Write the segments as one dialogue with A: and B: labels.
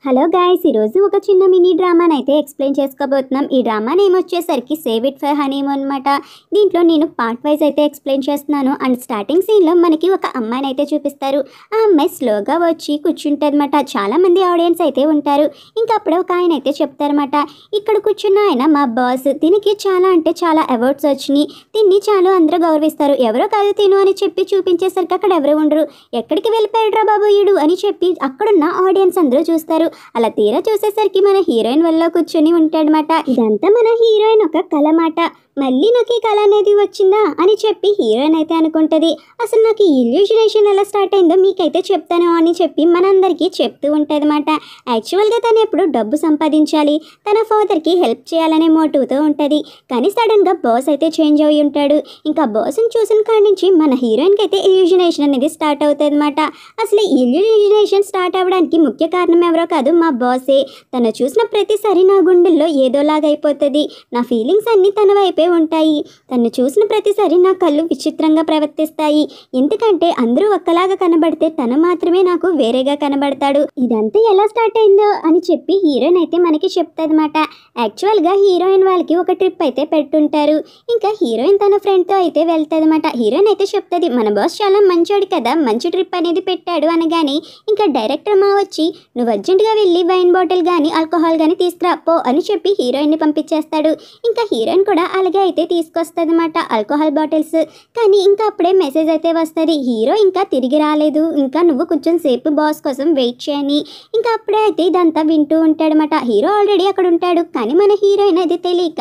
A: Hello guys, ఈరోజు ఒక చిన్న మినీ డ్రామాని అయితే ఎక్స్ప్లెయిన్ చేసుకోబోతున్నాం. ఈ డ్రామా నేమ్ వచ్చేసరికి సేవ్ ఇట్ ఫర్ హనీమూన్ అనమాట. దీంట్లో నేను పార్ట్ వైజ్ అయితే ఎక్స్ప్లెయిన్ చేస్తున్నాను. అండ్ స్టార్టింగ్ సీన్లో మనకి ఒక అమ్మాయిని అయితే చూపిస్తారు. ఆ అమ్మాయి స్లోగా వచ్చి కూర్చుంటుంది అనమాట. చాలామంది ఆడియన్స్ అయితే ఉంటారు. ఇంకా అప్పుడే ఒక ఆయన అయితే చెప్తారన్నమాట, ఇక్కడ కూర్చున్న ఆయన మా బాస్, దీనికి చాలా అంటే చాలా అవార్డ్స్ వచ్చినాయి, దీన్ని చాలా అందరూ గౌరవిస్తారు, ఎవరో కాదు తిను అని చెప్పి చూపించేసరికి అక్కడ ఎవరు ఉండరు. ఎక్కడికి వెళ్ళిపోయాడ్రా బాబు ఈడు అని చెప్పి అక్కడున్న ఆడియన్స్ అందరూ చూస్తారు. అలా తీరా చూసేసరికి మన హీరోయిన్ వల్ల కూర్చొని ఉంటాడనమాట. ఇదంతా మన హీరోయిన్ ఒక కళ మాట. మళ్ళీ నాకు ఈ కళ అనేది వచ్చిందా అని చెప్పి హీరోయిన్ అయితే అనుకుంటుంది. అసలు నాకు ఈ ఇల్యూషనేషన్ ఎలా స్టార్ట్ అయిందో మీకైతే చెప్తాను అని చెప్పి మనందరికీ చెప్తూ ఉంటుంది అనమాట. యాక్చువల్గా తను ఎప్పుడు డబ్బు సంపాదించాలి, తన ఫాదర్కి హెల్ప్ చేయాలనే మోటివ్తో ఉంటుంది. కానీ సడన్గా బాస్ అయితే చేంజ్ అయి ఉంటాడు. ఇంకా బాస్ని చూసిన కాడి నుంచి మన హీరోయిన్కి అయితే ఇల్యూషనేషన్ అనేది స్టార్ట్ అవుతుంది అనమాట. అసలు ఈ ఇల్యూషనేషన్ స్టార్ట్ అవ్వడానికి ముఖ్య కారణం ఎవరో కాదు, మా బాసే. తను చూసిన ప్రతిసారి నా గుండెల్లో ఏదోలాగా అయిపోతుంది, నా ఫీలింగ్స్ అన్నీ తన వైపే ఉంటాయి. తను చూసిన ప్రతిసారి నా కళ్ళు విచిత్రంగా ప్రవర్తిస్తాయి. ఎందుకంటే అందరూ ఒక్కలాగా కనబడితే తను మాత్రమే నాకు వేరేగా కనబడతాడు. ఇదంతా ఎలా స్టార్ట్ అయిందో అని చెప్పి హీరోయిన్ అయితే మనకి చెప్తాదన్నమాట. యాక్చువల్గా హీరోయిన్ వాళ్ళకి ఒక ట్రిప్ అయితే పెట్టుంటారు. ఇంకా హీరోయిన్ తన ఫ్రెండ్తో అయితే వెళ్తాదన్నమాట. హీరోయిన్ అయితే చెప్తుంది, మన బాస్ చాలా మంచోడు కదా, మంచి ట్రిప్ అనేది పెట్టాడు అనగానే ఇంకా డైరెక్టర్ మా వచ్చి నువ్వు అర్జెంటుగా వెళ్ళి వైన్ బాటిల్ కానీ ఆల్కహాల్ కానీ తీసుకురా పో అని చెప్పి హీరోయిన్ని పంపించేస్తాడు. ఇంకా హీరోయిన్ కూడా అలాగే అయితే తీసుకొస్తుంది అనమాట ఆల్కహాల్ బాటిల్స్. కానీ ఇంకా అప్పుడే మెసేజ్ అయితే వస్తుంది, హీరో ఇంకా తిరిగి రాలేదు, ఇంకా నువ్వు కొంచెం సేపు బాస్ కోసం వెయిట్ చేయని. ఇంకా అప్పుడే అయితే ఇదంతా వింటూ ఉంటాడనమాట. హీరో ఆల్రెడీ అక్కడ ఉంటాడు. కానీ మన హీరోయిన్ అది తెలియక,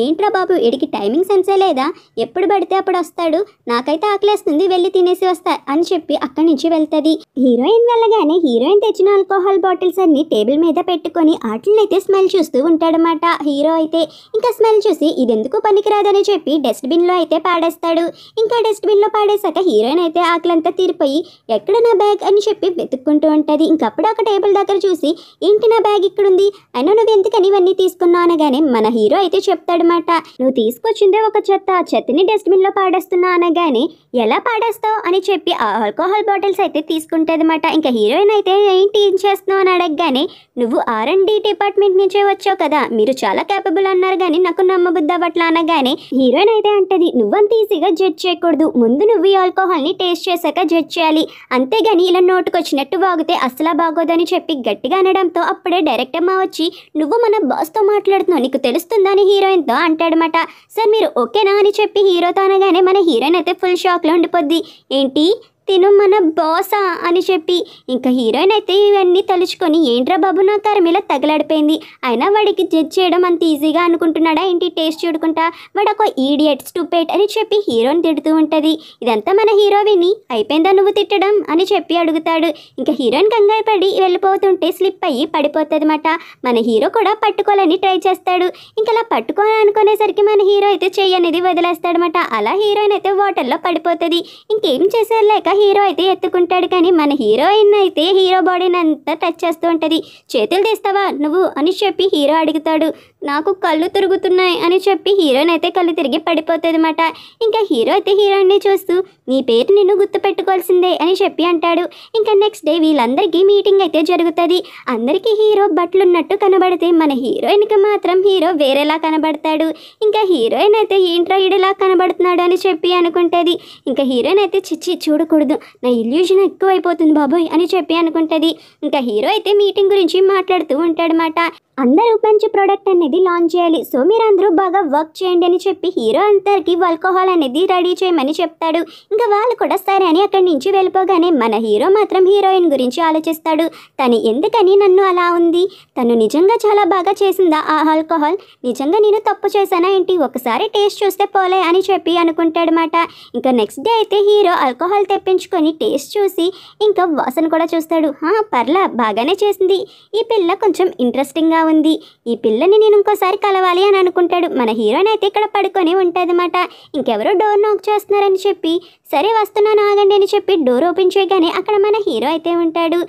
A: ఏంట్రా బాబు వీడికి టైమింగ్ సెన్సే లేదా, ఎప్పుడు పడితే అప్పుడు వస్తాడు, నాకైతే ఆకలేస్తుంది వెళ్ళి తినేసి వస్తా అని చెప్పి అక్కడి నుంచి వెళ్తుంది. హీరోయిన్ వెళ్ళగానే హీరోయిన్ తెచ్చిన ఆల్కహాల్ బాటిల్స్ అన్ని టేబుల్ మీద పెట్టుకొని వాటిని అయితే స్మెల్ చూస్తూ ఉంటాడనమాట. హీరో అయితే ఇంకా స్మెల్ చూసి ఇదెందుకు పనికిరాదని చెప్పి డస్ట్బిన్లో అయితే పాడేస్తాడు. ఇంకా డస్ట్బిన్లో పాడేశాక హీరోయిన్ అయితే ఆకలంతా తీరిపోయి ఎక్కడ నా బ్యాగ్ అని చెప్పి వెతుక్కుంటూ ఉంటుంది. ఇంకప్పుడు ఒక టేబుల్ దగ్గర చూసి ఏంటి నా బ్యాగ్ ఇక్కడుంది, అయినా నువ్వు ఎందుకని ఇవన్నీ తీసుకున్నావు అనగానే మన హీరో అయితే చెప్తాడనమాట, నువ్వు తీసుకొచ్చిందే ఒక చెత్త, ఆ చెత్తని డస్ట్బిన్లో పాడేస్తున్నా అనగానే ఎలా పాడేస్తావు అని చెప్పి ఆ ఆల్కహాల్ బాటిల్స్ అయితే తీసుకుంటుంది అనమాట. ఇంకా హీరోయిన్ అయితే ఏంటి ఏం చేస్తున్నావు అని అడగగానే నువ్వు R&D డిపార్ట్మెంట్ నుంచే వచ్చావు కదా, మీరు చాలా క్యాపబుల్ అన్నారు కానీ నాకు నమ్మబుద్ధి అవ్వట్లా అనగానే హీరోయిన్ అయితే అంటది, నువ్వంత ఈజీగా జడ్జ్ చేయకూడదు, ముందు నువ్వు ఈ ఆల్కహాల్ని టేస్ట్ చేశాక జడ్జ్ చేయాలి, అంతేగాని ఇలా నోటుకొచ్చినట్టు వాగితే అసలు బాగోదని చెప్పి గట్టిగా అనడంతో అప్పుడే డైరెక్టర్ మా వచ్చి నువ్వు మన బాస్తో మాట్లాడుతున్నావు, నీకు తెలుస్తుందా అని హీరోయిన్తో అంటాడనమాట. సార్ మీరు ఓకేనా అని చెప్పి హీరోతో అనగానే మన హీరోయిన్ అయితే ఫుల్ షాక్లో ఉండిపోద్ది, ఏంటి తిను మన బాసా అని చెప్పి. ఇంకా హీరోయిన్ అయితే ఇవన్నీ తలుచుకొని ఏంట్రా బాబు నా కర్మీలా తగలాడిపోయింది, అయినా వాడికి జడ్జ్ చేయడం అంత ఈజీగా అనుకుంటున్నాడా ఏంటి, టేస్ట్ చూడుకుంటా వాడు ఒక ఈడియట్ స్టూపిడ్ అని చెప్పి హీరోని తిడుతూ ఉంటుంది. ఇదంతా మన హీరో విని అయిపోయిందా నువ్వు తిట్టడం అని చెప్పి అడుగుతాడు. ఇంకా హీరోయిన్ కంగారు పడి వెళ్ళిపోతుంటే స్లిప్ అయ్యి పడిపోతుంది అన్నమాట. మన హీరో కూడా పట్టుకోవాలని ట్రై చేస్తాడు. ఇంకా అలా పట్టుకోవాలని అనుకునేసరికి మన హీరో అయితే చెయ్యి అనేది వదిలేస్తాడనమాట. అలా హీరోయిన్ అయితే వాటర్లో పడిపోతుంది. ఇంకేం చేశారు లేక హీరో అయితే ఎత్తుకుంటాడు. కానీ మన హీరోయిన్ అయితే హీరో బాడీని అంతా టచ్ చేస్తూ ఉంటుంది. చేతులు తీస్తావా నువ్వు అని చెప్పి హీరో అడుగుతాడు. నాకు కళ్ళు తిరుగుతున్నాయి అని చెప్పి హీరోయిన్ అయితే కళ్ళు తిరిగి పడిపోతుంది అన్నమాట. ఇంకా హీరో అయితే హీరోయిన్ని చూస్తూ నీ పేరు నిన్ను గుర్తుపెట్టుకోవాల్సిందే అని చెప్పి అంటాడు. ఇంకా నెక్స్ట్ డే వీళ్ళందరికీ మీటింగ్ అయితే జరుగుతుంది. అందరికీ హీరో బట్టలు ఉన్నట్టు కనబడితే మన హీరోయిన్కి మాత్రం హీరో వేరేలా కనబడతాడు. ఇంకా హీరోయిన్ అయితే ఏంట్రా ఈడలా కనబడుతున్నాడు అని చెప్పి అనుకుంటుంది. ఇంకా హీరోయిన్ అయితే చిచ్చి చూడకూడదు, నా ఇల్యూషన్ ఎక్కువైపోతుంది బాబోయ్ అని చెప్పి అనుకుంటుంది. ఇంకా హీరో అయితే మీటింగ్ గురించి మాట్లాడుతూ ఉంటాడనమాట. అందరూ మంచి ప్రోడక్ట్ అనేది లాంచ్ చేయాలి, సో మీరు అందరూ బాగా వర్క్ చేయండి అని చెప్పి హీరో అందరికి ఆల్కహాల్ అనేది రెడీ చేయమని చెప్తాడు. ఇంకా వాళ్ళు కూడా సరే అని అక్కడి నుంచి వెళ్ళిపోగానే మన హీరో మాత్రం హీరోయిన్ గురించి ఆలోచిస్తాడు. తను ఎందుకని నన్ను అలా ఉంది, తను నిజంగా చాలా బాగా చేసిందా ఆ ఆల్కహాల్, నిజంగా నేను తప్పు చేశానా ఏంటి, ఒకసారి టేస్ట్ చూస్తే పోలే అని చెప్పి అనుకుంటాడనమాట. ఇంకా నెక్స్ట్ డే అయితే హీరో ఆల్కహాల్ తెప్పించుకొని టేస్ట్ చూసి ఇంకా వాసన కూడా చూస్తాడు. పర్లా బాగానే చేసింది, ఈ పిల్ల కొంచెం ఇంట్రెస్టింగ్గా ఉంది, ఈ పిల్లని నేను ఇంకోసారి కలవాలి అని అనుకుంటాడు. మన హీరోయిన్ అయితే ఇక్కడ పడుకొని ఉంటుంది అన్నమాట. ఇంకెవరో డోర్ నాక్ చేస్తున్నారని చెప్పి సరే వస్తున్నాను ఆగండి అని చెప్పి డోర్ ఓపెన్ చేయగానే అక్కడ మన హీరో అయితే ఉంటాడు.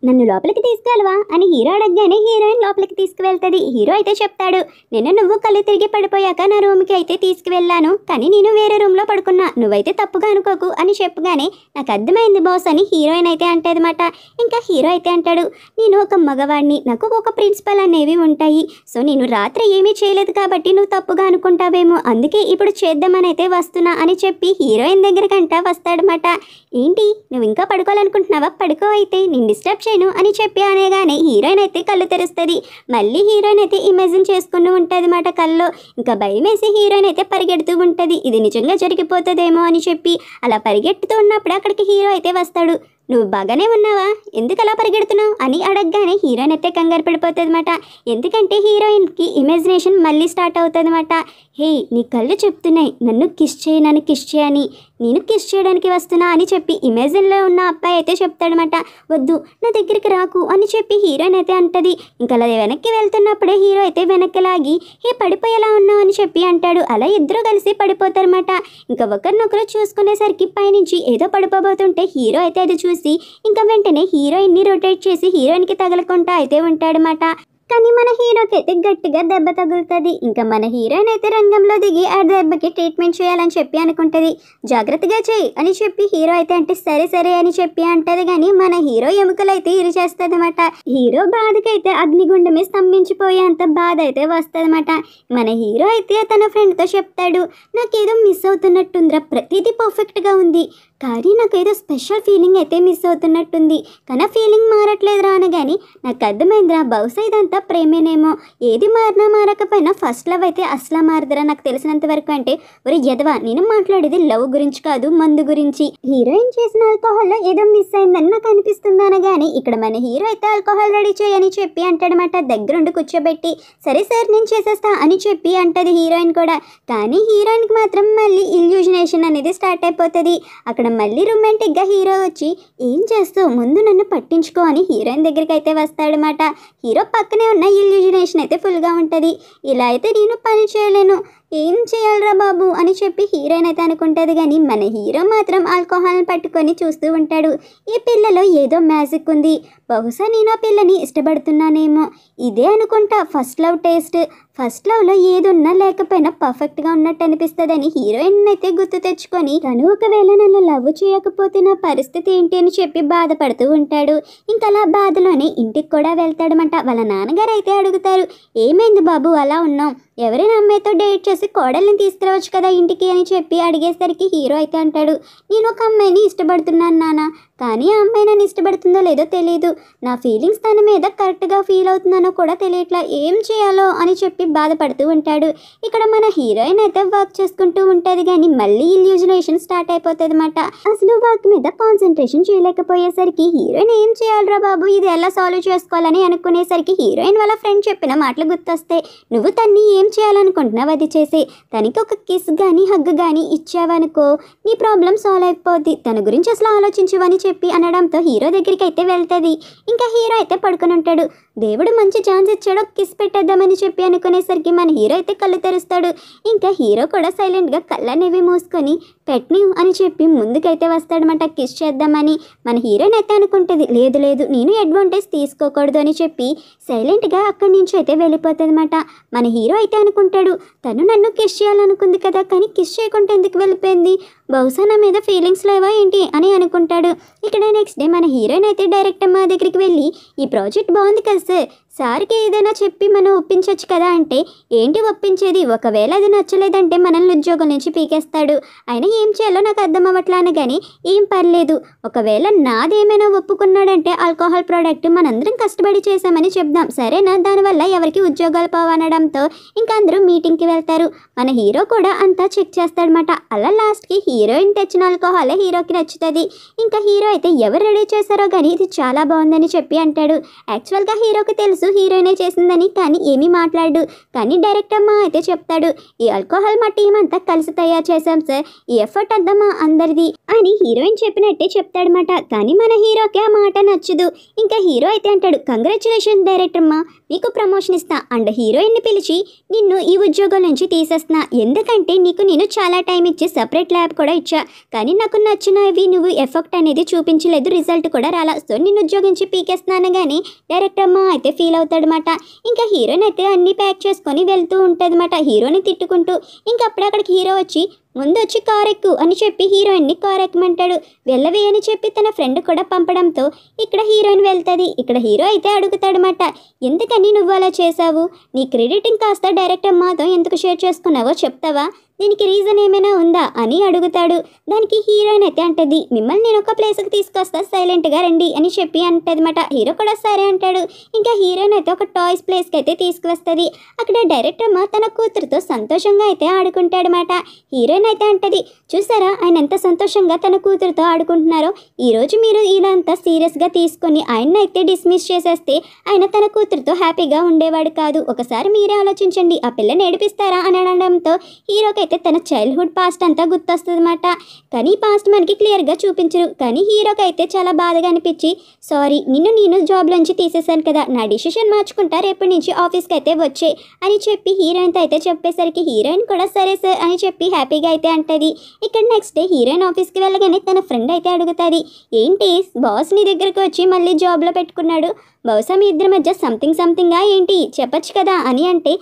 A: నన్ను లోపలికి తీసుకెళ్ళవా అని హీరో అడగగానే హీరోయిన్ లోపలికి తీసుకువెళ్తుంది. హీరో అయితే చెప్తాడు, నిన్న నువ్వు కళ్ళు తిరిగి పడిపోయాక నా రూమ్కి అయితే తీసుకువెళ్ళాను, కానీ నేను వేరే రూమ్లో పడుకున్నా, నువ్వైతే తప్పుగా అనుకోకు అని చెప్పగానే నాకు అర్థమైంది బాస్ అని హీరోయిన్ అయితే అంటదన్నమాట. ఇంకా హీరో అయితే అంటాడు, నేను ఒక మగవాడిని, నాకు ఒక ప్రిన్సిపల్ అనేవి ఉంటాయి, సో నేను రాత్రి ఏమీ చేయలేదు కాబట్టి నువ్వు తప్పుగా అనుకుంటావేమో, అందుకే ఇప్పుడు చేద్దామని అయితే వస్తున్నా అని చెప్పి హీరోయిన్ దగ్గరకంట వస్తాడనమాట. ఏంటి నువ్వు ఇంకా పడుకోవాలనుకుంటున్నావా, పడుకో అయితే నేను డిస్టర్బ్ చేయను అని చెప్పి అనేగానే హీరోయిన్ అయితే కళ్ళు తెరుస్తుంది. మళ్ళీ హీరోయిన్ అయితే ఇమాజిన్ చేసుకుని ఉంటుంది అన్నమాట కల్లో. ఇంకా భయం వేసి హీరోయిన్ అయితే పరిగెడుతూ ఉంటుంది, ఇది నిజంగా జరిగిపోతుందేమో అని చెప్పి. అలా పరిగెడుతూ ఉన్నప్పుడు అక్కడికి హీరో అయితే వస్తాడు. నువ్వు బాగానే ఉన్నావా, ఎందుకు అలా పరిగెడుతున్నావు అని అడగగానే హీరోయిన్ అయితే కంగారు పడిపోతుంది అనమాట. ఎందుకంటే హీరోయిన్కి ఇమాజినేషన్ మళ్ళీ స్టార్ట్ అవుతుంది అనమాట. హే నీ కళ్ళు చెప్తున్నాయి నన్ను కిస్ చేయని, నేను కిస్ చేయడానికి వస్తున్నా అని చెప్పి ఇమేజిన్లో ఉన్న అబ్బాయి అయితే చెప్తాడనమాట. వద్దు నా దగ్గరికి రాకు అని చెప్పి హీరోయిన్ అయితే అంటది. ఇంకా అలా వెనక్కి వెళ్తున్నప్పుడే హీరో అయితే వెనక్కి లాగి హే పడిపోయేలా ఉన్నావు అని చెప్పి అంటాడు. అలా ఇద్దరు కలిసి పడిపోతారన్నమాట. ఇంకా ఒకరినొకరు చూసుకునేసరికి పైనుంచి ఏదో పడిపోబోతుంటే హీరో అయితే అది చూసి ఇంకా వెంటనే హీరోయిన్ని రొటేట్ చేసి హీరోయిన్కి తగలకుండా అయితే ఉంటాడనమాట. కానీ మన హీరోకి అయితే గట్టిగా దెబ్బ తగులుతుంది. ఇంకా మన హీరోయిన్ అయితే రంగంలో దిగి ఆ దెబ్బకి ట్రీట్మెంట్ చేయాలని చెప్పి అనుకుంటుంది. జాగ్రత్తగా చేయి అని చెప్పి హీరో అయితే అంటే సరే సరే అని చెప్పి అంటది. కానీ మన హీరో ఎముకలు అయితే ఇరిచేస్తుంది అనమాట. హీరో బాధకైతే అగ్నిగుండమే స్తంభించిపోయేంత బాధ అయితే వస్తుంది అనమాట. మన హీరో అయితే తన ఫ్రెండ్తో చెప్తాడు, నాకేదో మిస్ అవుతున్నట్టుందిరా, ప్రతిదీ పర్ఫెక్ట్గా ఉంది, కానీ నాకేదో స్పెషల్ ఫీలింగ్ అయితే మిస్ అవుతున్నట్టుంది, కానీ ఫీలింగ్ మారట్లేదురా అనగాని నాకు అర్థమైందిరా, బహుశా ఇదంతా ప్రేమేనేమో, ఏది మారినా మారకపోయినా ఫస్ట్ లవ్ అయితే అసలు మారదురా నాకు తెలిసినంత వరకు. అంటే ఒరే యదవా, నేను మాట్లాడేది లవ్ గురించి కాదు, మందు గురించి. హీరోయిన్ చేసిన ఆల్కహాల్లో ఏదో మిస్ అయిందని నాకు అనిపిస్తుంది అనగాని ఇక్కడ మన హీరో అయితే ఆల్కహాల్ రెడీ చేయని చెప్పి అంటాడనమాట. దగ్గరుండి కూర్చోబెట్టి సరే సార్ నేను చేసేస్తా అని చెప్పి అంటది హీరోయిన్ కూడా. కానీ హీరోయిన్కి మాత్రం మళ్ళీ ఇల్యూజనేషన్ అనేది స్టార్ట్ అయిపోతుంది. అక్కడ మళ్ళీ రొమాంటిక్గా హీరో వచ్చి ఏం చేస్తావు, ముందు నన్ను పట్టించుకో అని హీరోయిన్ దగ్గరికి అయితే వస్తాడనమాట. హీరో పక్కనే ఉన్న ఇల్యూజనేషన్ అయితే ఫుల్గా ఉంటుంది. ఇలా అయితే నేను పని చేయలేను, ఏం చేయాలరా బాబు అని చెప్పి హీరోయిన్ అయితే అనుకుంటుంది. కానీ మన హీరో మాత్రం ఆల్కహాల్ని పట్టుకొని చూస్తూ ఉంటాడు. ఈ పిల్లలో ఏదో మ్యాజిక్ ఉంది, బహుశా నేను ఆ పిల్లని ఇష్టపడుతున్నానేమో, ఇదే అనుకుంటా ఫస్ట్ లవ్ టేస్ట్, ఫస్ట్ లవ్లో ఏదున్నా లేకపోయినా పర్ఫెక్ట్గా ఉన్నట్టు అనిపిస్తుందని హీరోయిన్ అయితే గుర్తు తెచ్చుకొని తను ఒకవేళ నన్ను లవ్ చేయకపోతే నా పరిస్థితి ఏంటి అని చెప్పి బాధపడుతూ ఉంటాడు. ఇంకా అలా బాధలోనే ఇంటికి కూడా వెళ్తాడనమాట. వాళ్ళ నాన్నగారు అయితే అడుగుతారు, ఏమైంది బాబు అలా ఉన్నావు, ఎవరైనా అమ్మాయితో డేట్ చేసి కోడల్ని తీసుకురావచ్చు కదా ఇంటికి అని చెప్పి అడిగేసరికి హీరో అయితే అంటాడు, నేను ఒక అమ్మాయిని ఇష్టపడుతున్నాను నాన్న, కానీ ఆ అమ్మాయి నన్ను ఇష్టపడుతుందో లేదో తెలియదు, నా ఫీలింగ్స్ తన మీద కరెక్ట్గా ఫీల్ అవుతున్నానో కూడా తెలియట్లా, ఏం చేయాలో అని చెప్పి బాధపడుతూ ఉంటాడు. ఇక్కడ మన హీరోయిన్ అయితే వర్క్ చేసుకుంటూ ఉంటుంది. కానీ మళ్ళీ ఇల్యూజనేషన్ స్టార్ట్ అయిపోతుంది అనమాట. అసలు వర్క్ మీద కాన్సన్ట్రేషన్ చేయలేకపోయేసరికి హీరోయిన్ ఏం చేయాలరా బాబు, ఇది ఎలా సాల్వ్ చేసుకోవాలని అనుకునేసరికి హీరోయిన్ వాళ్ళ ఫ్రెండ్ చెప్పిన మాటలు గుర్తొస్తే, నువ్వు తన్ని ఏం చేయాలనుకుంటున్నావు అది చేసి, తనకి ఒక కిస్ కానీ హగ్ కానీ ఇచ్చావనుకో నీ ప్రాబ్లం సాల్వ్ అయిపోద్ది, తన గురించి అసలు ఆలోచించవని చెప్పి అనడంతో హీరో దగ్గరికి అయితే వెళ్తుంది. ఇంకా హీరో అయితే పడుకొని ఉంటాడు. దేవుడు మంచి ఛాన్స్ ఇచ్చాడు, కిస్ పెట్టేద్దామని చెప్పి అనుకునేసరికి మన హీరో అయితే కళ్ళు తెరుస్తాడు. ఇంకా హీరో కూడా సైలెంట్గా కళ్ళనేవి మూసుకొని పెట్టని అని చెప్పి ముందుకైతే వస్తాడనమాట కిస్ చేద్దామని. మన హీరోయిన్ అయితే అనుకుంటుంది, లేదు లేదు నేను అడ్వాంటేజ్ తీసుకోకూడదు అని చెప్పి సైలెంట్గా అక్కడి నుంచి అయితే వెళ్ళిపోతుంది అనమాట. మన హీరో అయితే అనుకుంటాడు, తను నన్ను కిస్ చేయాలనుకుంది కదా, కానీ కిస్ చేయకుండా ఎందుకు వెళ్ళిపోయింది, బహుశా నా మీద ఫీలింగ్స్ లేవా ఏంటి అని అనుకుంటాడు. ఇక్కడ నెక్స్ట్ డే మన హీరోయిన్ అయితే డైరెక్ట్ మా దగ్గరికి వెళ్ళి, ఈ ప్రాజెక్ట్ బాగుంది కదా సార్, సార్కి ఏదైనా చెప్పి మనం ఒప్పించవచ్చు కదా అంటే, ఏంటి ఒప్పించేది, ఒకవేళ అది నచ్చలేదంటే మనల్ని ఉద్యోగం నుంచి పీకేస్తాడు, అయినా ఏం చేయాలో నాకు అర్థం అవ్వట్లా అనగాని ఏం పర్లేదు, ఒకవేళ నాదేమైనా ఒప్పుకున్నాడంటే ఆల్కహాల్ ప్రోడక్ట్ మనందరం కష్టపడి చేసామని చెప్దాం సరేనా, దానివల్ల ఎవరికి ఉద్యోగాలు పోవనడంతో ఇంకా అందరూ మీటింగ్కి వెళ్తారు. మన హీరో కూడా అంతా చెక్ చేస్తాడనమాట. అలా లాస్ట్కి హీరోయిన్ తెచ్చిన ఆల్కహాలే హీరోకి నచ్చుతుంది. ఇంకా హీరో అయితే ఎవరు రెడీ చేశారో కానీ ఇది చాలా బాగుందని చెప్పి అంటాడు. యాక్చువల్గా హీరోకి తెలుసు హీరోయినే చేసిందని, కానీ ఏమీ మాట్లాడు. కానీ డైరెక్టర్ అమ్మా అయితే చెప్తాడు, ఈ ఆల్కహాల్ మా టీం అంతా కలిసి తయారు చేశాం సార్, ఈ ఎఫర్ట్ అంతా మా అందరిది అని హీరోయిన్ చెప్పినట్టే చెప్తాడనమాట. కానీ మన హీరోకి ఆ మాట నచ్చదు. ఇంకా హీరో అయితే అంటాడు, కంగ్రాచులేషన్ డైరెక్టర్ అమ్మా, నీకు ప్రమోషన్ ఇస్తా అండ్ హీరోయిన్ని పిలిచి నిన్ను ఈ ఉద్యోగం నుంచి తీసేస్తున్నా. ఎందుకంటే నీకు నేను చాలా టైం ఇచ్చి సపరేట్ ల్యాబ్ కూడా ఇచ్చా, కానీ నాకు నచ్చినవి నువ్వు ఎఫెక్ట్ అనేది చూపించలేదు, రిజల్ట్ కూడా రాలా, సో నిన్ను ఉద్యోగం నుంచి పీకేస్తున్నాను. కానీ డైరెక్టర్ అమ్మ అయితే ఫీల్ అవుతాడనమాట. ఇంకా హీరోయిన్ అయితే అన్ని ప్యాక్ చేసుకొని వెళ్తూ ఉంటుంది అనమాట, హీరోని తిట్టుకుంటూ. ఇంకా అప్పుడే అక్కడికి హీరో వచ్చి ముందు వచ్చి కార్ ఎక్కు అని చెప్పి హీరోయిన్ని కార్ ఎక్కమంటాడు. వెళ్ళవే అని చెప్పి తన ఫ్రెండ్ కూడా పంపడంతో ఇక్కడ హీరోయిన్ వెళ్తుంది. ఇక్కడ హీరో అయితే అడుగుతాడనమాట, ఎందుకని నువ్వు అలా చేసావు, నీ క్రెడిటింగ్ కాస్త డైరెక్టర్ మాతో ఎందుకు షేర్ చేసుకున్నావో చెప్తావా, దీనికి రీజన్ ఏమైనా ఉందా అని అడుగుతాడు. దానికి హీరోయిన్ అయితే అంటది, మిమ్మల్ని నేను ఒక ప్లేస్కి తీసుకొస్తా, సైలెంట్గా రండి అని చెప్పి అంటదన్నమాట. హీరో కూడా సరే అంటాడు. ఇంకా హీరోయిన్ అయితే ఒక టాయ్స్ ప్లేస్కి అయితే తీసుకువస్తుంది. అక్కడ డైరెక్టర్ అమ్మ తన కూతురుతో సంతోషంగా అయితే ఆడుకుంటాడనమాట. హీరోయిన్ అయితే అంటది, చూసారా ఆయన ఎంత సంతోషంగా తన కూతురుతో ఆడుకుంటున్నారో, ఈరోజు మీరు ఇదంతా సీరియస్గా తీసుకొని ఆయన అయితే డిస్మిస్ చేసేస్తే ఆయన తన కూతురుతో హ్యాపీగా ఉండేవాడు కాదు, ఒకసారి మీరే ఆలోచించండి, ఆ పిల్లని ఏడిపిస్తారా అని అనడంతో హీరోకి అయితే తన చైల్డ్హుడ్ పాస్ట్ అంతా గుర్తొస్తుంది అనమాట. కానీ ఈ పాస్ట్ మనకి క్లియర్గా చూపించరు. కానీ హీరోకి అయితే చాలా బాధగా అనిపించి, సారీ నిన్ను నేను జాబ్లోంచి తీసేశాను కదా, నా డిసిషన్ మార్చుకుంటా, రేపటి నుంచి ఆఫీస్కి అయితే వచ్చే అని చెప్పి హీరోయిన్తో అయితే చెప్పేసరికి హీరోయిన్ కూడా సరే సార్ అని చెప్పి హ్యాపీగా అయితే అంటది. ఇక్కడ నెక్స్ట్ డే హీరోయిన్ ఆఫీస్కి వెళ్ళగానే తన ఫ్రెండ్ అయితే అడుగుతుంది, ఏంటి బాస్ నీ దగ్గరకు వచ్చి మళ్ళీ జాబ్లో పెట్టుకున్నాడు, బహుశా మీ ఇద్దరి మధ్య సంథింగా ఏంటి చెప్పచ్చు కదా అని అంటే,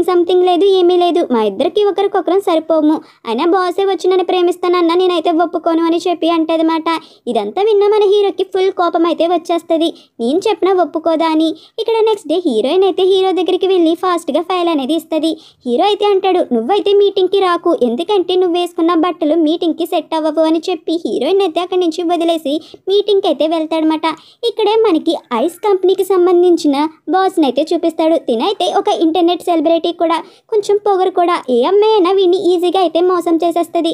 A: సంథింగ్ లేదు ఏమీ లేదు, మా ఇద్దరికి ఒకరికొకరం సరిపోము, అయినా బాసే వచ్చి నన్ను ప్రేమిస్తానన్నా నేనైతే ఒప్పుకోను అని చెప్పి అంటదన్నమాట. ఇదంతా విన్న మన హీరోకి ఫుల్ కోపం అయితే వచ్చేస్తుంది, నేను చెప్పినా ఒప్పుకోదా అని. ఇక్కడ నెక్స్ట్ డే హీరోయిన్ అయితే హీరో దగ్గరికి వెళ్ళి ఫాస్ట్గా ఫైల్ అనేది ఇస్తుంది. హీరో అయితే అంటాడు, నువ్వైతే మీటింగ్కి రాకు, ఎందుకంటే నువ్వు వేసుకున్న బట్టలు మీటింగ్కి సెట్ అవ్వవు అని చెప్పి హీరోయిన్ అయితే అక్కడి నుంచి వదిలేసి మీటింగ్కి అయితే వెళ్తాడనమాట. ఇక్కడే మనకి ఐస్ కంపెనీకి సంబంధించిన బాస్ని అయితే చూపిస్తాడు. తినైతే ఒక ఇంటర్నెట్ సెలబ్రిటీ కూడా, కొంచెం పొగరు కూడా, ఏ అమ్మాయి అయినా వీడిని ఈజీగా అయితే మోసం చేసేస్తుంది.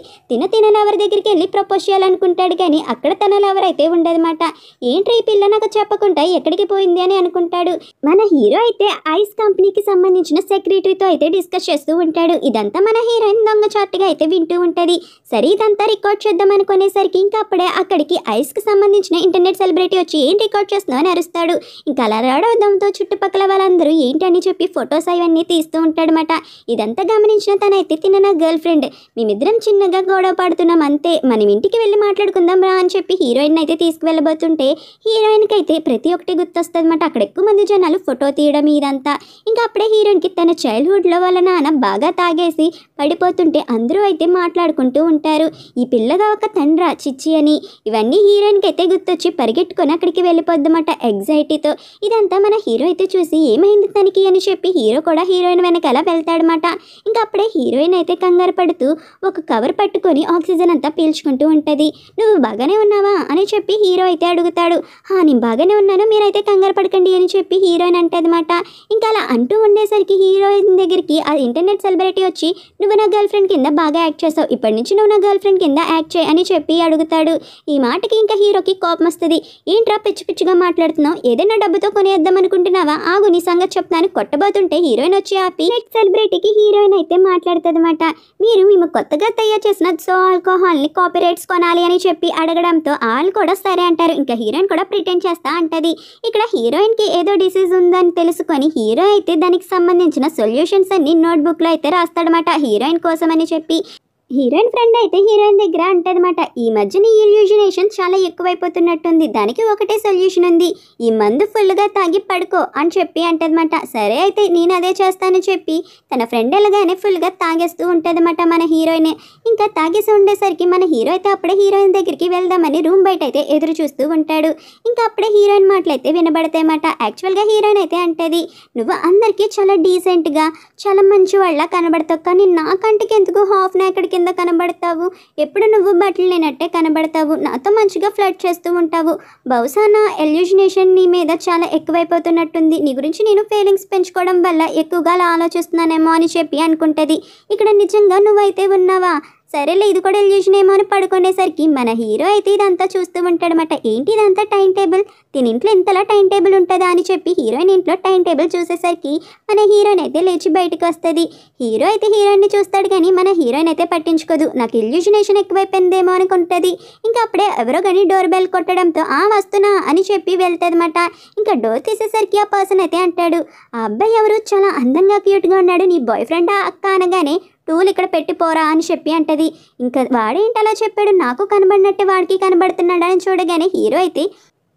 A: తన లవర్ దగ్గరికి వెళ్ళి ప్రపోజ్ చేయాలనుకుంటాడు, కానీ అక్కడ తన లవర్ అయితే ఉండదన్నమాట. ఏంటి ఈ పిల్ల నాకు చెప్పకుండా ఎక్కడికి పోయింది అని అనుకుంటాడు. మన హీరో అయితే ఐస్ కంపెనీకి సంబంధించిన సెక్రటరీతో అయితే డిస్కస్ చేస్తూ ఉంటాడు. ఇదంతా మన హీరోయిన్ దొంగచాటుగా అయితే వింటూ ఉంటుంది. సరే ఇదంతా రికార్డ్ చేద్దాం అనుకునేసరికి ఇంకా అప్పుడే అక్కడికి ఐస్కి సంబంధించిన ఇంటర్నెట్ సెలబ్రిటీ వచ్చి ఏం రికార్డ్ చేస్తున్నావు అని అరుస్తాడు. ఇంకా అలా రావడంతో చుట్టుపక్కల వాళ్ళందరూ ఏంటి అని చెప్పి ఫొటోస్ అవన్నీ తీస్తూ ఉంటాడనమాట. ఇదంతా గమనించిన తనైతే నా గర్ల్ ఫ్రెండ్, మేమిద్దరం చిన్నగా గొడవ పడుతున్నాం అంతే, మనం ఇంటికి వెళ్ళి మాట్లాడుకుందాం రా అని చెప్పి హీరోయిన్ అయితే తీసుకువెళ్ళబోతుంటే హీరోయిన్కి అయితే ప్రతి ఒక్కటి గుర్తొస్తుంది అనమాట. అక్కడ ఎక్కువ మంది జనాలు ఫోటో తీయడం ఇదంతా. ఇంకా అప్పుడే హీరోయిన్కి తన చైల్డ్హుడ్లో వాళ్ళ నాన్న బాగా తాగేసి పడిపోతుంటే అందరూ అయితే మాట్లాడుకుంటూ ఉంటారు, ఈ పిల్లగా ఒక తండ్రా చిచ్చి అని. ఇవన్నీ హీరోయిన్కి అయితే గుర్తొచ్చి పరిగెట్టుకొని అక్కడికి వెళ్ళిపోద్దన్నమాట ఎగ్జైటీతో. ఇదంతా మన హీరో అయితే చూసి ఏమైంది తనకి అని చెప్పి హీరో కూడా హీరోయిన్ వెనకాల వెళ్తాడనమాట. ఇంకా అప్పుడే హీరోయిన్ అయితే కంగారు పడుతూ ఒక కవర్ పట్టుకొని ఆక్సిజన్ అంతా పీల్చుకుంటూ ఉంటుంది. నువ్వు బాగానే ఉన్నావా అని చెప్పి హీరో అయితే అడుగుతాడు. నేను బాగానే ఉన్నాను, మీరైతే కంగారు పడకండి అని చెప్పి హీరోయిన్ అంటదన్నమాట. ఇంకా అలా అంటూ ఉండేసరికి హీరోయిన్ దగ్గరికి ఆ ఇంటర్నెట్ సెలబ్రిటీ వచ్చి, నువ్వు నా గర్ల్ ఫ్రెండ్ కింద బాగా యాక్ట్ చేసావు, ఇప్పటి నుంచి నువ్వు నా గర్ల్ ఫ్రెండ్ కింద యాక్ట్ చేయి అని చెప్పి అడుగుతాడు. ఈ మాటకి ఇంకా హీరోకి కోపం వస్తుంది. ఏంట్రా పిచ్చిగా మాట్లాడుతున్నావు, ఏదైనా డబ్బుతో కొనేద్దాం అనుకుంటున్నావా, ఆగు నీ సంగతి చెప్తాను కొట్టబోతుంటే హీరోయిన్ వచ్చి ఆపి సెలబ్రిటీకి హీరోయిన్ అయితే మాట్లాడుతుందన్నమాట. మేము కొత్తగా తయారు చేసిన సో ఆల్కహాల్ని కాపీరైట్స్ కొనాలి అని చెప్పి అడగడంతో వాళ్ళు కూడా సరే అంటారు. ఇంకా హీరోయిన్ కూడా ప్రిటెండ్ చేస్తా అంటది. ఇక్కడ హీరోయిన్కి ఏదో డిసీజ్ ఉందని తెలుసుకొని హీరో అయితే దానికి సంబంధించిన సొల్యూషన్స్ అన్ని నోట్బుక్లో అయితే రాస్తాడనమాట హీరోయిన్ కోసం అని చెప్పి. హీరోయిన్ ఫ్రెండ్ అయితే హీరోయిన్ దగ్గర అంటదన్నమాట, ఈ మధ్య నీ ఇల్యూజినేషన్ చాలా ఎక్కువైపోతున్నట్టుంది, దానికి ఒకటే సొల్యూషన్ ఉంది, ఈ మందు ఫుల్గా తాగి పడుకో అని చెప్పి అంటదన్నమాట. సరే అయితే నేను అదే చేస్తానని చెప్పి తన ఫ్రెండ్ ఎలాగానే ఫుల్గా తాగేస్తూ ఉంటుందన్నమాట మన హీరోయిన్. ఇంకా తాగేసి ఉండేసరికి మన హీరో అయితే అప్పుడే హీరోయిన్ దగ్గరికి వెళ్దామని రూమ్ బయట అయితే ఎదురు చూస్తూ ఉంటాడు. ఇంకా అప్పుడే హీరోయిన్ మాటలు అయితే వినబడతాయన్నమాట. యాక్చువల్గా హీరోయిన్ అయితే అంటది, నువ్వు అందరికీ చాలా డీసెంట్గా చాలా మంచి వాళ్ళ కనబడతావు, కానీ నా కంటికి ఎందుకు హాఫ్ నాకెడ్ కింద కనబడతావు, ఎప్పుడు నువ్వు బట్టలు లేనట్టే కనబడతావు, నాతో మంచిగా ఫ్లర్ట్ చేస్తూ ఉంటావు, బహుశా నా ఎల్యూజినేషన్ నీ మీద చాలా ఎక్కువైపోతున్నట్టుంది, నీ గురించి నేను ఫీలింగ్స్ పెంచుకోవడం వల్ల ఎక్కువగా అలా ఆలోచిస్తున్నానేమో అని చెప్పి అనుకుంటుంది. ఇక్కడ నిజంగా నువ్వైతే ఉన్నావా, సరేలే ఇది కూడా ఇల్యూషన్ ఏమో అని పడుకునేసరికి మన హీరో అయితే ఇదంతా చూస్తూ ఉంటాడనమాట. ఏంటి ఇదంతా టైం టేబుల్, దీని ఇంట్లో ఇంతలా టైం టేబుల్ ఉంటుందా అని చెప్పి హీరోయిన్ ఇంట్లో టైం టేబుల్ చూసేసరికి మన హీరోయిన్ అయితే లేచి బయటకు వస్తుంది. హీరో అయితే హీరోయిన్ని చూస్తాడు కానీ మన హీరోయిన్ అయితే పట్టించుకోదు. నాకు ఇల్యూషనేషన్ ఎక్కువైపోయిందేమో అనుకుంటుంది. ఇంకా అప్పుడే ఎవరో కానీ డోర్ బెల్ కొట్టడంతో వస్తున్నా అని చెప్పి వెళ్తుందన్నమాట. ఇంకా డోర్ తీసేసరికి ఆ పర్సన్ అయితే అంటాడు, ఆ అబ్బాయి ఎవరు, చాలా అందంగా క్యూట్గా ఉన్నాడు, నీ బాయ్ ఫ్రెండా అక్క అనగానే టూల్ ఇక్కడ పెట్టిపోరా అని చెప్పి అంటది. ఇంకా వాడేంటి అలా చెప్పాడు, నాకు కనబడినట్టే వాడికి కనబడుతున్నాడా అని చూడగానే హీరో అయితే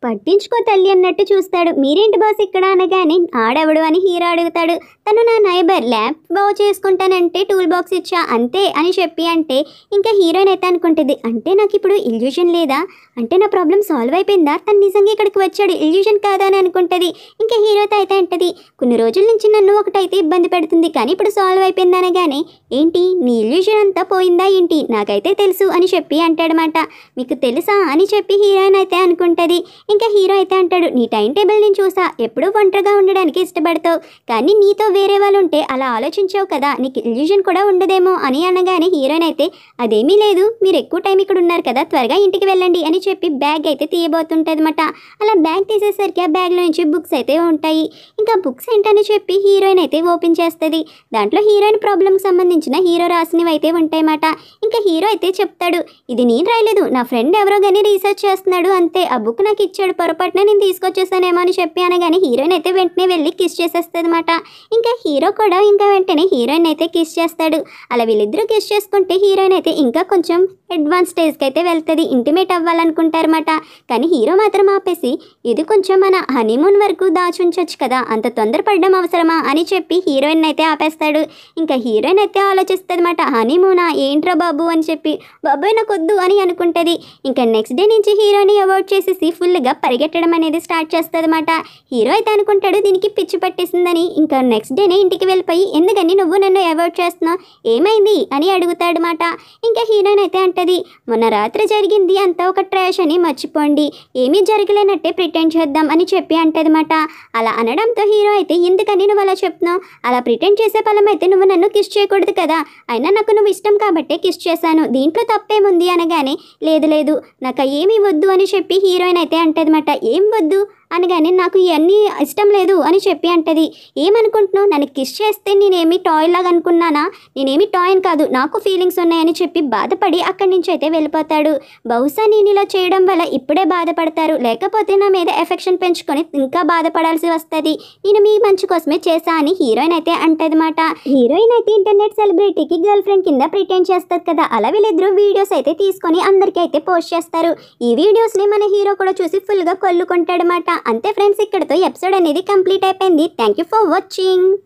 A: పట్టించుకో తల్లి అన్నట్టు చూస్తాడు. మీరేంటి బాస్ ఇక్కడ అనగానే ఆడెవడు అని హీరో అడుగుతాడు. తను నా నైబర్, ల్యాబ్ బాగు చేసుకుంటానంటే టూల్ బాక్స్ ఇచ్చా అంతే అని చెప్పి అంటే ఇంకా హీరోయిన్ అయితే అనుకుంటుంది, అంటే నాకు ఇప్పుడు ఇల్యూషన్ లేదా, అంటే నా ప్రాబ్లం సాల్వ్ అయిపోయిందా, తను నిజంగా ఇక్కడికి వచ్చాడు ఇల్యూషన్ కాదా అని అనుకుంటుంది. ఇంకా హీరోతో అయితే అంటది, కొన్ని రోజుల నుంచి నన్ను ఒకటైతే ఇబ్బంది పెడుతుంది కానీ ఇప్పుడు సాల్వ్ అయిపోయింది అనగానే ఏంటి నీ ఇల్యూషన్ అంతా పోయిందా ఏంటి, నాకైతే తెలుసు అని చెప్పి అంటాడనమాట. మీకు తెలుసా అని చెప్పి హీరోయిన్ అయితే అనుకుంటుంది. ఇంకా హీరో అయితే అంటాడు, నీ టైం టేబుల్ నేను చూసా, ఎప్పుడూ ఒంటరిగా ఉండడానికి ఇష్టపడతావు కానీ నీతో వేరే వాళ్ళు ఉంటే అలా ఆలోచించావు కదా, నీకు ఇల్యూషన్ కూడా ఉండదేమో అని అనగానే హీరోయిన్ అయితే అదేమీ లేదు, మీరు ఎక్కువ టైం ఇక్కడ ఉన్నారు కదా, త్వరగా ఇంటికి వెళ్ళండి అని చెప్పి బ్యాగ్ అయితే తీయబోతుంటుంది అనమాట. అలా బ్యాగ్ తీసేసరికి ఆ బ్యాగ్లో నుంచి బుక్స్ అయితే ఉంటాయి. ఇంకా బుక్స్ ఏంటని చెప్పి హీరోయిన్ అయితే ఓపెన్ చేస్తుంది. దాంట్లో హీరోయిన్ ప్రాబ్లంకి సంబంధించిన హీరో రాసినవి అయితే ఉంటాయన్నమాట. ఇంకా హీరో అయితే చెప్తాడు, ఇది నేను రాయలేదు, నా ఫ్రెండ్ ఎవరో కానీ రీసెర్చ్ చేస్తున్నాడు అంతే, ఆ బుక్ నాకు ఇచ్చాడు, పొరపాటున నేను తీసుకొచ్చేసానేమో అని చెప్పి అనగానే హీరోయిన్ అయితే వెంటనే వెళ్ళి కిస్ చేసేస్తుంది అనమాట. ఇంకా హీరో కూడా ఇంకా వెంటనే హీరోయిన్ అయితే కిస్ చేస్తాడు. అలా వీళ్ళిద్దరూ కిస్ చేసుకుంటే హీరోయిన్ అయితే ఇంకా కొంచెం అడ్వాన్స్ స్టేజ్కి అయితే వెళ్తుంది, ఇంటిమేట్ అవ్వాలనుకుంటారన్నమాట. కానీ హీరో మాత్రం ఆపేసి ఇది కొంచెం మన హనీమూన్ వరకు దాచుంచొచ్చు కదా, అంత తొందరపడడం అవసరమా అని చెప్పి హీరోయిన్ అయితే ఆపేస్తాడు. ఇంకా హీరోయిన్ అయితే ఆలోచిస్తుంది అనమాట, హనీమూనా ఏంట్రా బాబు అని చెప్పి, బాబోయ్ నాకు వద్దు అని అనుకుంటుంది. ఇంకా నెక్స్ట్ డే నుంచి హీరోని అవాయిడ్ చేసేసి ఫుల్గా పరిగెట్టడం అనేది స్టార్ట్ చేస్తుంది అనమాట. హీరో అయితే అనుకుంటాడు దీనికి పిచ్చి పట్టేసిందని. ఇంకా నెక్స్ట్ డేనే ఇంటికి వెళ్ళిపోయి ఎందుకని నువ్వు నన్ను అవాయిడ్ చేస్తున్నావు, ఏమైంది అని అడుగుతాడనమాట. ఇంకా హీరోయిన్ అయితే అంటది, మొన్న రాత్రి జరిగింది అంతా ఒక ట్రాష్ అని మర్చిపోండి, ఏమీ జరగలేనట్టే ప్రిటెండ్ చేద్దాం అని చెప్పి అంటదన్నమాట. అలా అనడంతో హీరో అయితే ఎందుకని నువ్వు అలా చెప్తున్నావు, అలా ప్రిటెండ్ చేసే ఫలం అయితే నువ్వు నన్ను కిస్ చేయకూడదు కదా, అయినా నాకు నువ్వు ఇష్టం కాబట్టే కిస్ చేశాను, దీంట్లో తప్పేముంది అనగానే లేదు లేదు నాకు ఏమీ వద్దు అని చెప్పి హీరోయిన్ అయితే అంటదన్నమాట. ఏం వద్దు అనగానే నాకు ఇవన్నీ ఇష్టం లేదు అని చెప్పి అంటది. ఏమనుకుంటున్నావు, నన్ను కిస్ చేస్తే నేనేమి టాయ్ లాగా అనుకున్నానా, నేనేమి టాయ్ అని కాదు, నాకు ఫీలింగ్స్ ఉన్నాయని చెప్పి బాధపడి అక్కడి నుంచి అయితే వెళ్ళిపోతాడు. బహుశా నేను ఇలా చేయడం వల్ల ఇప్పుడే బాధపడతారు, లేకపోతే నా మీద ఎఫెక్షన్ పెంచుకొని ఇంకా బాధపడాల్సి వస్తుంది, నేను మీ మంచి కోసమే చేశా అని హీరోయిన్ అయితే అంటదన్నమాట. హీరోయిన్ అయితే ఇంటర్నెట్ సెలబ్రిటీకి గర్ల్ ఫ్రెండ్ కింద ప్రిటెండ్ చేస్తారు కదా, అలా వీళ్ళిద్దరూ వీడియోస్ అయితే తీసుకొని అందరికీ అయితే పోస్ట్ చేస్తారు. ఈ వీడియోస్ని మన హీరో కూడా చూసి ఫుల్గా కొల్లుకుంటాడనమాట. అంతే ఫ్రెండ్స్, ఇక్కడితో ఎపిసోడ్ అనేది కంప్లీట్ అయిపోయింది. Thank you for watching.